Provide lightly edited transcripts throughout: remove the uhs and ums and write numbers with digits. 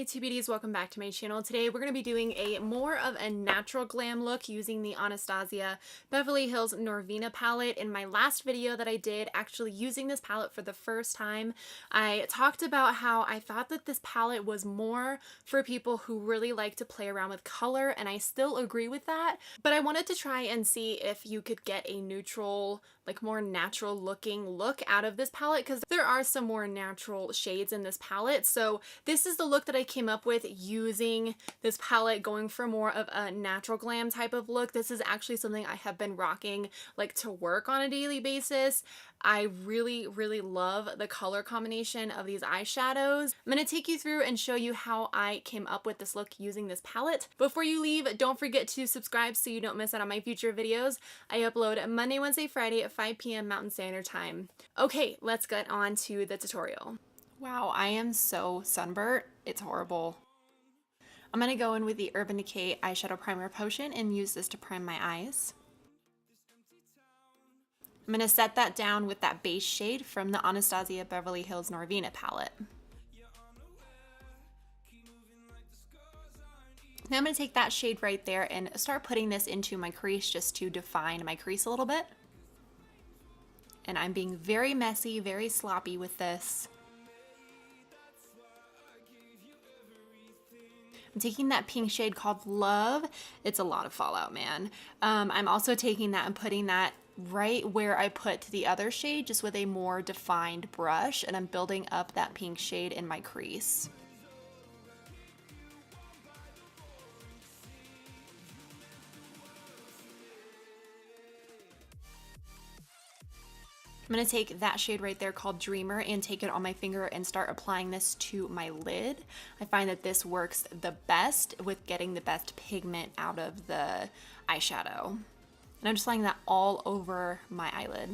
my two beauties, welcome back to my channel. Today we're going to be doing a more of a natural glam look using the Anastasia Beverly Hills Norvina palette. In my last video that I did actually using this palette for the first time, I talked about how I thought that this palette was more for people who really like to play around with color, and I still agree with that, but I wanted to try and see if you could get a neutral, like more natural looking look out of this palette, because there are some more natural shades in this palette. So this is the look that I came up with using this palette, going for more of a natural glam type of look. This is actually something I have been rocking like to work on a daily basis. I really love the color combination of these eyeshadows. I'm going to take you through and show you how I came up with this look using this palette. Before you leave, don't forget to subscribe so you don't miss out on my future videos. I upload Monday, Wednesday, Friday at 5 p.m. Mountain Standard Time. Okay, let's get on to the tutorial. Wow, I am so sunburnt. It's horrible. I'm going to go in with the Urban Decay Eyeshadow Primer Potion and use this to prime my eyes. I'm going to set that down with that base shade from the Anastasia Beverly Hills Norvina palette. Now I'm going to take that shade right there and start putting this into my crease just to define my crease a little bit. And I'm being very messy, very sloppy with this. I'm taking that pink shade called Love. It's a lot of fallout, man. I'm also taking that and putting that right where I put the other shade, just with a more defined brush, and I'm building up that pink shade in my crease. I'm going to take that shade right there called Dreamer and take it on my finger and start applying this to my lid. I find that this works the best with getting the best pigment out of the eyeshadow. And I'm just laying that all over my eyelid.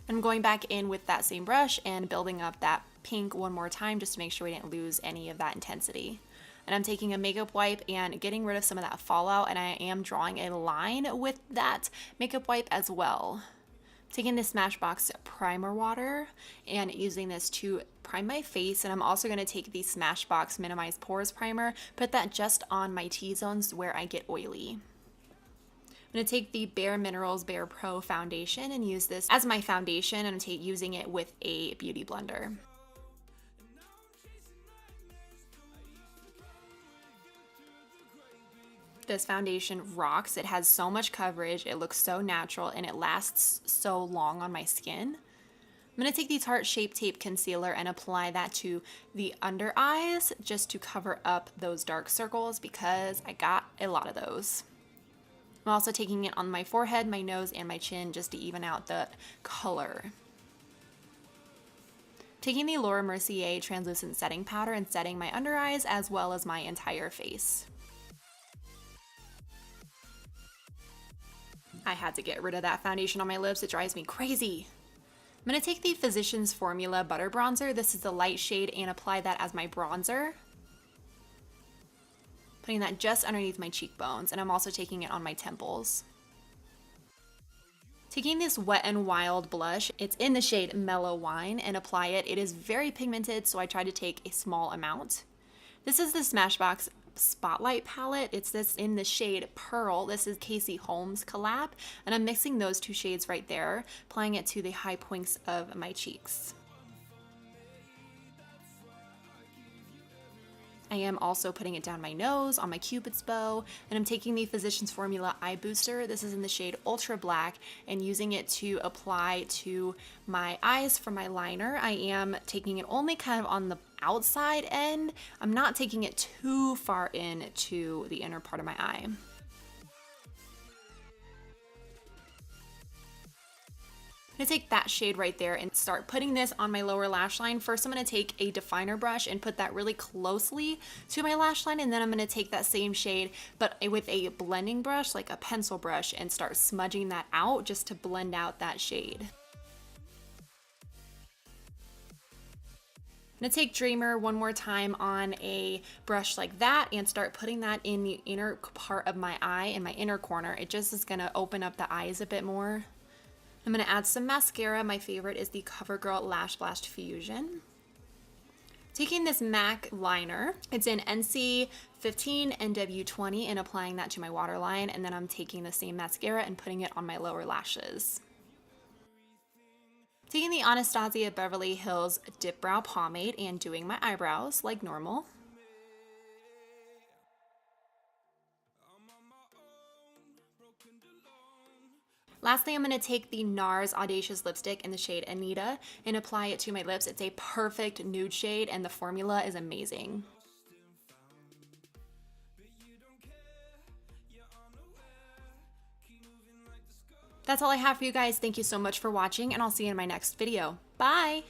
I'm going back in with that same brush and building up that pink one more time just to make sure we didn't lose any of that intensity. And I'm taking a makeup wipe and getting rid of some of that fallout, and I am drawing a line with that makeup wipe as well. Taking the Smashbox primer water and using this to prime my face, and I'm also going to take the Smashbox Minimize Pores primer, put that just on my T-zones where I get oily. I'm going to take the BareMinerals BarePro foundation and use this as my foundation, and I'm using it with a beauty blender. This foundation rocks. It has so much coverage, it looks so natural, and it lasts so long on my skin. I'm going to take the Tarte Shape Tape Concealer and apply that to the under eyes just to cover up those dark circles, because I got a lot of those. I'm also taking it on my forehead, my nose, and my chin just to even out the color. Taking the Mercier translucent setting powder and setting my under eyes as well as my entire face. I had to get rid of that foundation on my lips. It drives me crazy. I'm going to take the Physicians Formula Butter Bronzer. This is the light shade, and apply that as my bronzer. Putting that just underneath my cheekbones, and I'm also taking it on my temples. Taking this Wet n Wild blush, it's in the shade Mellow Wine, and apply it. It is very pigmented, so I try to take a small amount. This is the Smashbox Spotlight palette. It's this in the shade Pearl. This is Casey Holmes collab, and I'm mixing those two shades right there, applying it to the high points of my cheeks. I am also putting it down my nose, on my cupid's bow, and I'm taking the Physicians Formula Eye Booster. This is in the shade Ultra Black, and using it to apply to my eyes for my liner. I am taking it only kind of on the outside end. I'm not taking it too far into the inner part of my eye. I'm going to take that shade right there and start putting this on my lower lash line. First, I'm going to take a definer brush and put that really closely to my lash line, and then I'm going to take that same shade but with a blending brush, like a pencil brush, and start smudging that out just to blend out that shade. I'm going to take Dreamer one more time on a brush like that and start putting that in the inner part of my eye, in my inner corner. It just is going to open up the eyes a bit more. I'm going to add some mascara. My favorite is the CoverGirl LashBlast Fusion. Taking this MAC liner, it's in NC 15 NW20, and applying that to my waterline, and then I'm taking the same mascara and putting it on my lower lashes. Taking the Anastasia Beverly Hills DipBrow Pomade and doing my eyebrows like normal. Lastly, I'm going to take the NARS Audacious lipstick in the shade Anita and apply it to my lips. It's a perfect nude shade and the formula is amazing. That's all I have for you guys. Thank you so much for watching, and I'll see you in my next video. Bye!